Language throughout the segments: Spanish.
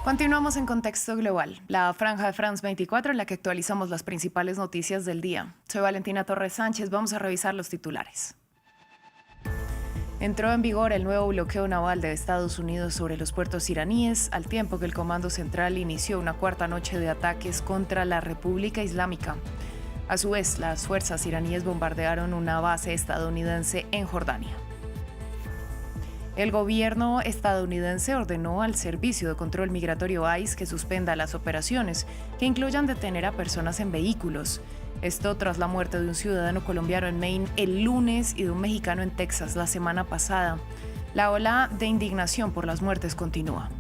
Continuamos en Contexto Global, la franja de France 24 en la que actualizamos las principales noticias del día. Soy Valentina Torres Sánchez, vamos a revisar los titulares. Entró en vigor el nuevo bloqueo naval de Estados Unidos sobre los puertos iraníes, al tiempo que el Comando Central inició una cuarta noche de ataques contra la República Islámica. A su vez, las fuerzas iraníes bombardearon una base estadounidense en Jordania. El gobierno estadounidense ordenó al Servicio de Control Migratorio ICE que suspenda las operaciones, que incluyan detener a personas en vehículos. Esto tras la muerte de un ciudadano colombiano en Maine el lunes y de un mexicano en Texas la semana pasada. La ola de indignación por las muertes continúa.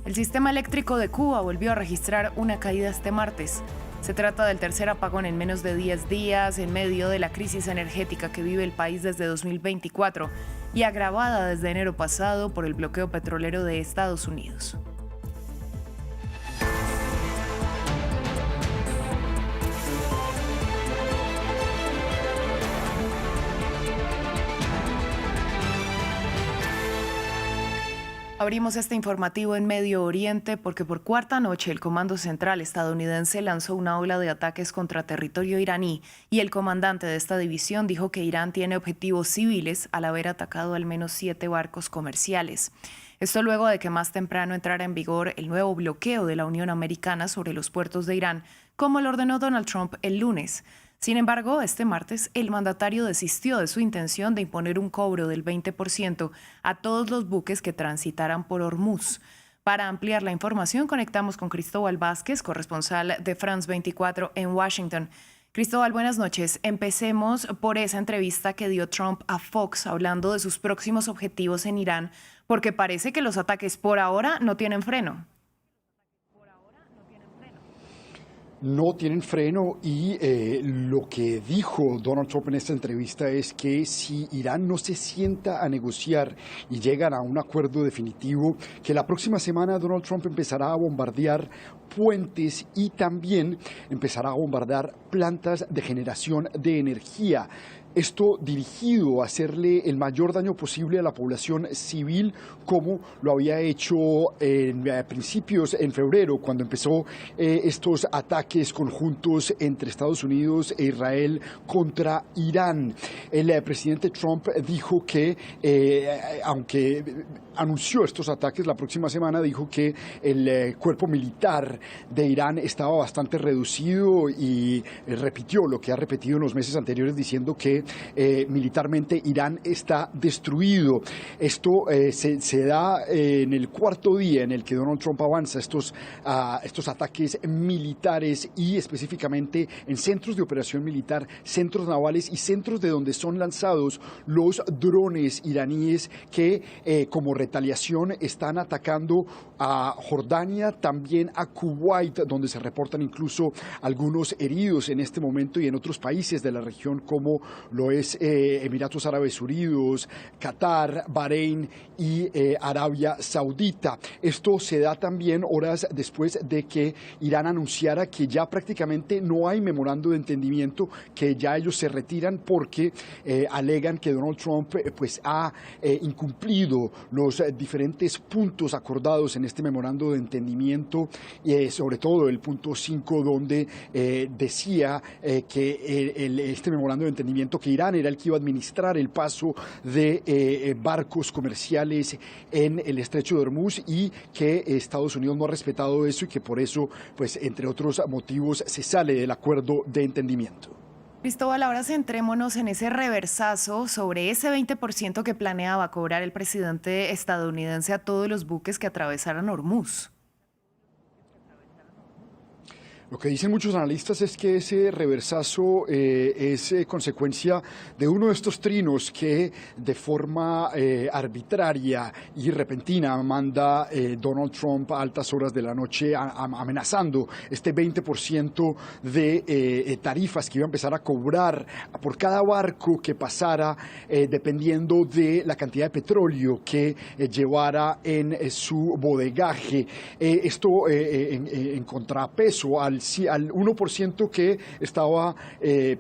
El sistema eléctrico de Cuba volvió a registrar una caída este martes. Se trata del tercer apagón en menos de 10 días en medio de la crisis energética que vive el país desde 2024 y agravada desde enero pasado por el bloqueo petrolero de Estados Unidos. Abrimos este informativo en Medio Oriente porque por cuarta noche el Comando Central estadounidense lanzó una ola de ataques contra territorio iraní y el comandante de esta división dijo que Irán tiene objetivos civiles al haber atacado al menos 7 barcos comerciales. Esto luego de que más temprano entrara en vigor el nuevo bloqueo de la Unión Americana sobre los puertos de Irán, como lo ordenó Donald Trump el lunes. Sin embargo, este martes, el mandatario desistió de su intención de imponer un cobro del 20% a todos los buques que transitaran por Hormuz. Para ampliar la información, conectamos con Cristóbal Vázquez, corresponsal de France 24 en Washington. Cristóbal, buenas noches. Empecemos por esa entrevista que dio Trump a Fox hablando de sus próximos objetivos en Irán, porque parece que los ataques por ahora no tienen freno. No tienen freno y lo que dijo Donald Trump en esta entrevista es que si Irán no se sienta a negociar y llegan a un acuerdo definitivo, que la próxima semana Donald Trump empezará a bombardear puentes y también empezará a bombardear plantas de generación de energía. Esto dirigido a hacerle el mayor daño posible a la población civil, como lo había hecho en principios, en febrero, cuando empezó estos ataques conjuntos entre Estados Unidos e Israel contra Irán. El presidente Trump dijo que, aunque anunció estos ataques la próxima semana, dijo que el cuerpo militar de Irán estaba bastante reducido y repitió lo que ha repetido en los meses anteriores, diciendo que militarmente Irán está destruido. Esto se da en el cuarto día en el que Donald Trump avanza estos ataques militares y específicamente en centros de operación militar, centros navales y centros de donde son lanzados los drones iraníes que como retaliación están atacando a Jordania, también a Kuwait, donde se reportan incluso algunos heridos en este momento, y en otros países de la región como lo es Emiratos Árabes Unidos, Qatar, Bahrein y Arabia Saudita. Esto se da también horas después de que Irán anunciara que ya prácticamente no hay memorando de entendimiento, que ya ellos se retiran porque alegan que Donald Trump pues ha incumplido los diferentes puntos acordados en este memorando de entendimiento, sobre todo el punto 5, donde decía que este memorando de entendimiento que Irán era el que iba a administrar el paso de barcos comerciales en el estrecho de Hormuz y que Estados Unidos no ha respetado eso y que por eso, pues entre otros motivos, se sale del acuerdo de entendimiento. Cristóbal, ahora centrémonos en ese reversazo sobre ese 20% que planeaba cobrar el presidente estadounidense a todos los buques que atravesaran Hormuz. Lo que dicen muchos analistas es que ese reversazo es consecuencia de uno de estos trinos que de forma arbitraria y repentina manda Donald Trump a altas horas de la noche amenazando este 20% de tarifas que iba a empezar a cobrar por cada barco que pasara dependiendo de la cantidad de petróleo que llevara en su bodegaje. Esto en contrapeso al 1% que estaba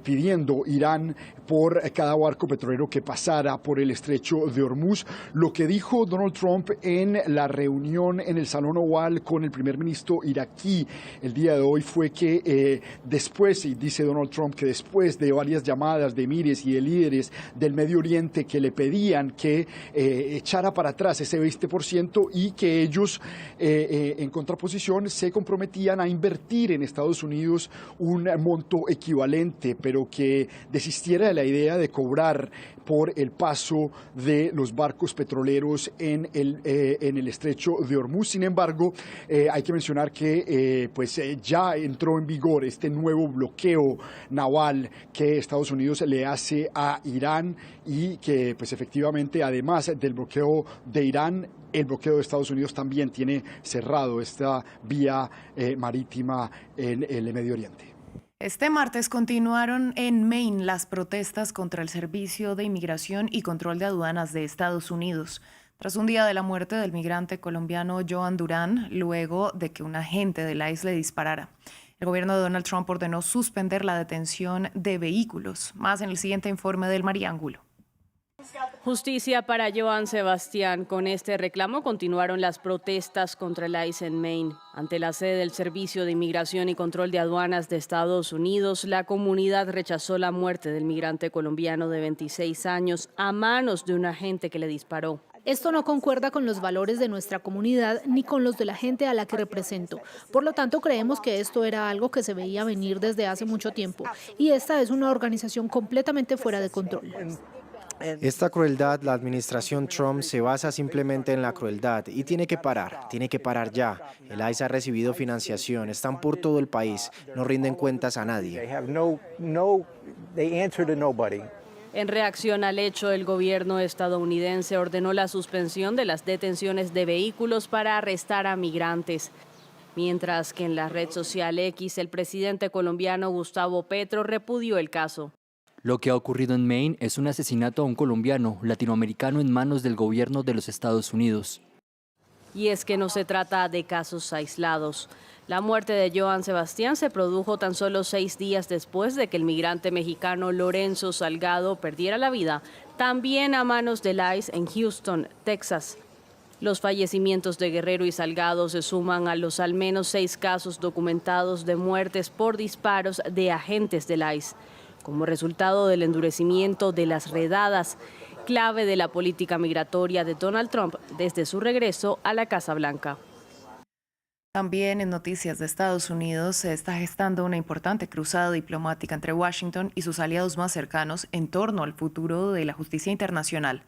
pidiendo Irán por cada barco petrolero que pasara por el estrecho de Hormuz. Lo que dijo Donald Trump en la reunión en el Salón Oval con el primer ministro iraquí el día de hoy fue que después, y dice Donald Trump, que después de varias llamadas de emires y de líderes del Medio Oriente que le pedían que echara para atrás ese 20% y que ellos en contraposición se comprometían a invertir en Estados Unidos un monto equivalente, pero que desistiera de la idea de cobrar por el paso de los barcos petroleros en el estrecho de Hormuz. Sin embargo, hay que mencionar que ya entró en vigor este nuevo bloqueo naval que Estados Unidos le hace a Irán y que pues efectivamente, además del bloqueo de Irán, el bloqueo de Estados Unidos también tiene cerrado esta vía marítima en el Medio Oriente. Este martes continuaron en Maine las protestas contra el Servicio de Inmigración y Control de Aduanas de Estados Unidos, tras un día de la muerte del migrante colombiano Joan Durán, luego de que un agente de la ICE le disparara. El gobierno de Donald Trump ordenó suspender la detención de vehículos. Más en el siguiente informe del Mariángulo. Justicia para Joan Sebastián. Con este reclamo continuaron las protestas contra el ICE en Maine. Ante la sede del Servicio de Inmigración y Control de Aduanas de Estados Unidos, la comunidad rechazó la muerte del migrante colombiano de 26 años a manos de un agente que le disparó. Esto no concuerda con los valores de nuestra comunidad ni con los de la gente a la que represento. Por lo tanto, creemos que esto era algo que se veía venir desde hace mucho tiempo. Y esta es una organización completamente fuera de control. Esta crueldad, la administración Trump se basa simplemente en la crueldad y tiene que parar ya. El ICE ha recibido financiación, están por todo el país, no rinden cuentas a nadie. En reacción al hecho, el gobierno estadounidense ordenó la suspensión de las detenciones de vehículos para arrestar a migrantes. Mientras que en la red social X, el presidente colombiano Gustavo Petro repudió el caso. Lo que ha ocurrido en Maine es un asesinato a un colombiano latinoamericano en manos del gobierno de los Estados Unidos. Y es que no se trata de casos aislados. La muerte de Joan Sebastián se produjo tan solo 6 días después de que el migrante mexicano Lorenzo Salgado perdiera la vida, también a manos del ICE en Houston, Texas. Los fallecimientos de Guerrero y Salgado se suman a los al menos 6 casos documentados de muertes por disparos de agentes del ICE, como resultado del endurecimiento de las redadas, clave de la política migratoria de Donald Trump desde su regreso a la Casa Blanca. También en noticias de Estados Unidos se está gestando una importante cruzada diplomática entre Washington y sus aliados más cercanos en torno al futuro de la justicia internacional.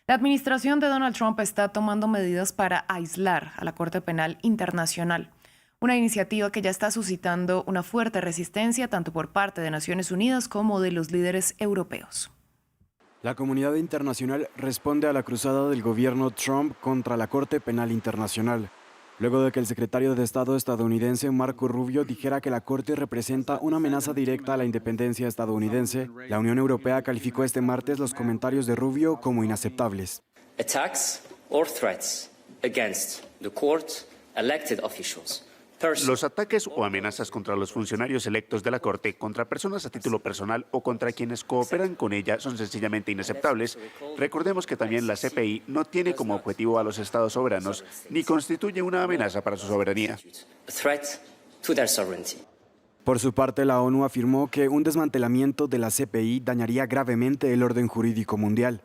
La administración de Donald Trump está tomando medidas para aislar a la Corte Penal Internacional, una iniciativa que ya está suscitando una fuerte resistencia tanto por parte de Naciones Unidas como de los líderes europeos. La comunidad internacional responde a la cruzada del gobierno Trump contra la Corte Penal Internacional, luego de que el secretario de Estado estadounidense Marco Rubio dijera que la Corte representa una amenaza directa a la independencia estadounidense. La Unión Europea calificó este martes los comentarios de Rubio como inaceptables. Attacks or threats against the court, elected officials. Los ataques o amenazas contra los funcionarios electos de la Corte, contra personas a título personal o contra quienes cooperan con ella son sencillamente inaceptables. Recordemos que también la CPI no tiene como objetivo a los estados soberanos ni constituye una amenaza para su soberanía. Por su parte, la ONU afirmó que un desmantelamiento de la CPI dañaría gravemente el orden jurídico mundial.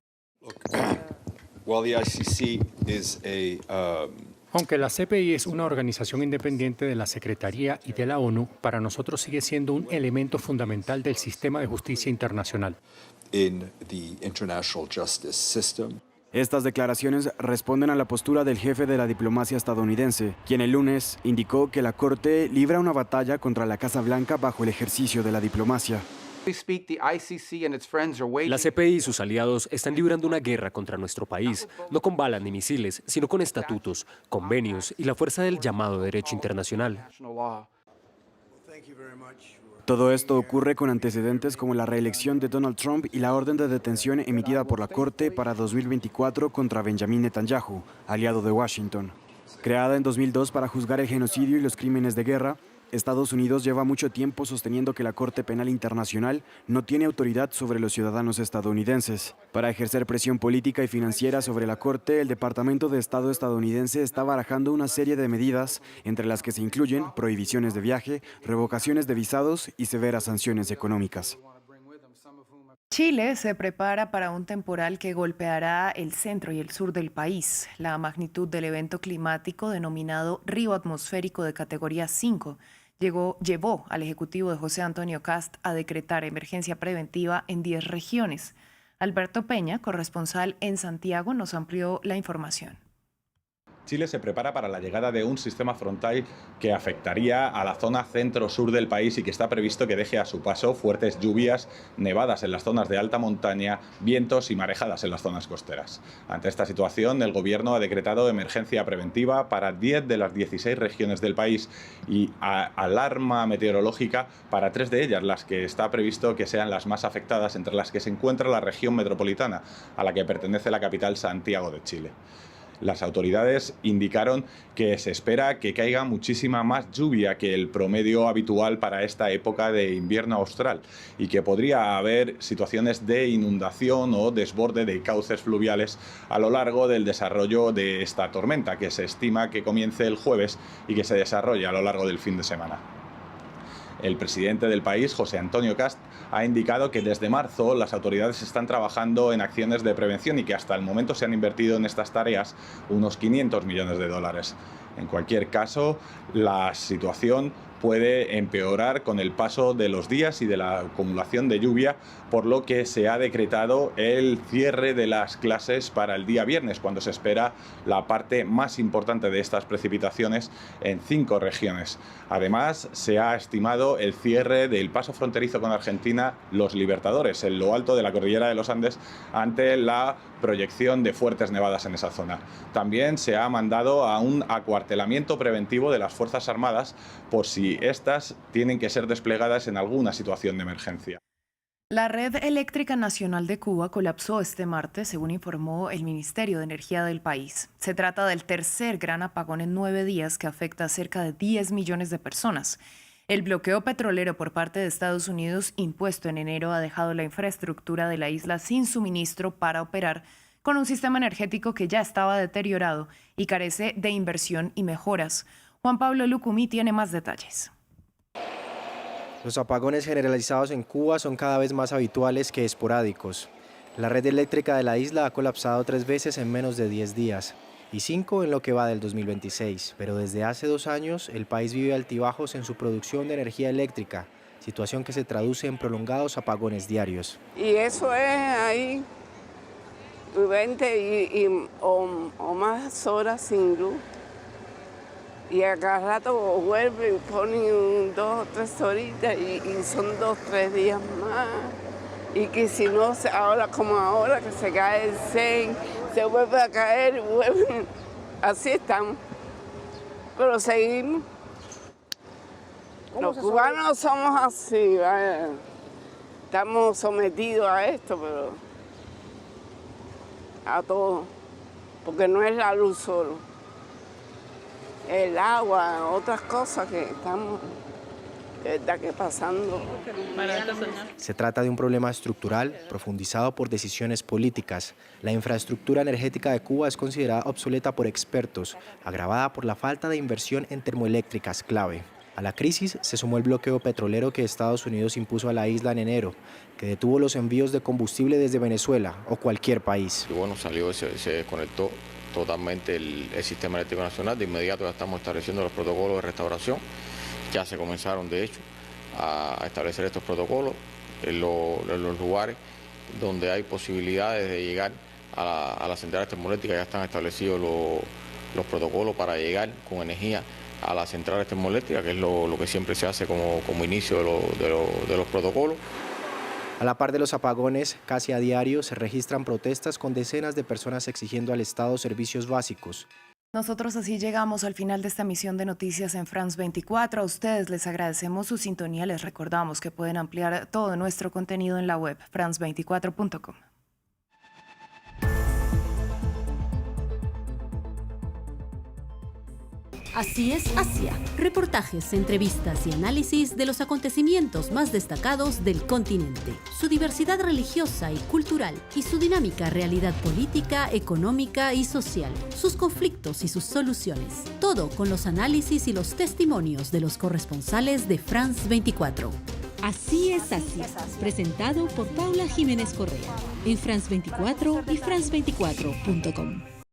Aunque la CPI es una organización independiente de la Secretaría y de la ONU, para nosotros sigue siendo un elemento fundamental del sistema de justicia internacional. Estas declaraciones responden a la postura del jefe de la diplomacia estadounidense, quien el lunes indicó que la Corte libra una batalla contra la Casa Blanca bajo el ejercicio de la diplomacia. La CPI y sus aliados están librando una guerra contra nuestro país, no con balas ni misiles, sino con estatutos, convenios y la fuerza del llamado derecho internacional. Todo esto ocurre con antecedentes como la reelección de Donald Trump y la orden de detención emitida por la Corte para 2024 contra Benjamin Netanyahu, aliado de Washington. Creada en 2002 para juzgar el genocidio y los crímenes de guerra, Estados Unidos lleva mucho tiempo sosteniendo que la Corte Penal Internacional no tiene autoridad sobre los ciudadanos estadounidenses. Para ejercer presión política y financiera sobre la Corte, el Departamento de Estado estadounidense está barajando una serie de medidas, entre las que se incluyen prohibiciones de viaje, revocaciones de visados y severas sanciones económicas. Chile se prepara para un temporal que golpeará el centro y el sur del país. La magnitud del evento climático denominado río atmosférico de categoría 5 llevó al Ejecutivo de José Antonio Kast a decretar emergencia preventiva en 10 regiones. Alberto Peña, corresponsal en Santiago, nos amplió la información. Chile se prepara para la llegada de un sistema frontal que afectaría a la zona centro-sur del país y que está previsto que deje a su paso fuertes lluvias, nevadas en las zonas de alta montaña, vientos y marejadas en las zonas costeras. Ante esta situación, el Gobierno ha decretado emergencia preventiva para 10 de las 16 regiones del país y alarma meteorológica para 3 de ellas, las que está previsto que sean las más afectadas, entre las que se encuentra la región metropolitana, a la que pertenece la capital Santiago de Chile. Las autoridades indicaron que se espera que caiga muchísima más lluvia que el promedio habitual para esta época de invierno austral y que podría haber situaciones de inundación o desborde de cauces fluviales a lo largo del desarrollo de esta tormenta, que se estima que comience el jueves y que se desarrolle a lo largo del fin de semana. El presidente del país, José Antonio Kast, ha indicado que desde marzo las autoridades están trabajando en acciones de prevención y que hasta el momento se han invertido en estas tareas unos 500 millones de dólares. En cualquier caso, la situación puede empeorar con el paso de los días y de la acumulación de lluvia, por lo que se ha decretado el cierre de las clases para el día viernes, cuando se espera la parte más importante de estas precipitaciones en 5 regiones. Además, se ha estimado el cierre del paso fronterizo con Argentina, Los Libertadores, en lo alto de la cordillera de los Andes, ante la proyección de fuertes nevadas en esa zona. También se ha mandado a un acuartelamiento preventivo de las Fuerzas Armadas por si estas tienen que ser desplegadas en alguna situación de emergencia. La red eléctrica nacional de Cuba colapsó este martes, según informó el Ministerio de Energía del país. Se trata del tercer gran apagón en 9 días que afecta a cerca de 10 millones de personas. El bloqueo petrolero por parte de Estados Unidos, impuesto en enero, ha dejado la infraestructura de la isla sin suministro para operar con un sistema energético que ya estaba deteriorado y carece de inversión y mejoras. Juan Pablo Lucumí tiene más detalles. Los apagones generalizados en Cuba son cada vez más habituales que esporádicos. La red eléctrica de la isla ha colapsado 3 veces en menos de 10 días y 5 en lo que va del 2026. Pero desde hace 2 años el país vive altibajos en su producción de energía eléctrica, situación que se traduce en prolongados apagones diarios. Y eso es ahí 20 o más horas sin luz. Y a cada rato vuelven y ponen 2 o 3 horitas y son 2 o 3 días más. Y que si no, ahora como ahora, que se cae el 6, se vuelve a caer y vuelven. Así estamos. Pero seguimos. Los cubanos somos así, vaya. Estamos sometidos a esto, pero a todo. Porque no es la luz solo. El agua, otras cosas que estamos pasando. Se trata de un problema estructural profundizado por decisiones políticas. La infraestructura energética de Cuba es considerada obsoleta por expertos, agravada por la falta de inversión en termoeléctricas clave. A la crisis se sumó el bloqueo petrolero que Estados Unidos impuso a la isla en enero, que detuvo los envíos de combustible desde Venezuela o cualquier país. Y bueno, salió, se desconectó totalmente el sistema eléctrico nacional. De inmediato ya estamos estableciendo los protocolos de restauración. Ya se comenzaron, de hecho, a establecer estos protocolos en los lugares donde hay posibilidades de llegar a las centrales termoeléctricas. Ya están establecidos los protocolos para llegar con energía a las centrales termoeléctricas, que es lo que siempre se hace como inicio de los protocolos. A la par de los apagones, casi a diario se registran protestas con decenas de personas exigiendo al Estado servicios básicos. Nosotros así llegamos al final de esta emisión de Noticias en France 24. A ustedes les agradecemos su sintonía. Les recordamos que pueden ampliar todo nuestro contenido en la web france24.com. Así es Asia. Reportajes, entrevistas y análisis de los acontecimientos más destacados del continente, su diversidad religiosa y cultural y su dinámica realidad política, económica y social, sus conflictos y sus soluciones. Todo con los análisis y los testimonios de los corresponsales de France 24. Así es Asia, presentado por Paula Jiménez Correa en France 24 y france24.com.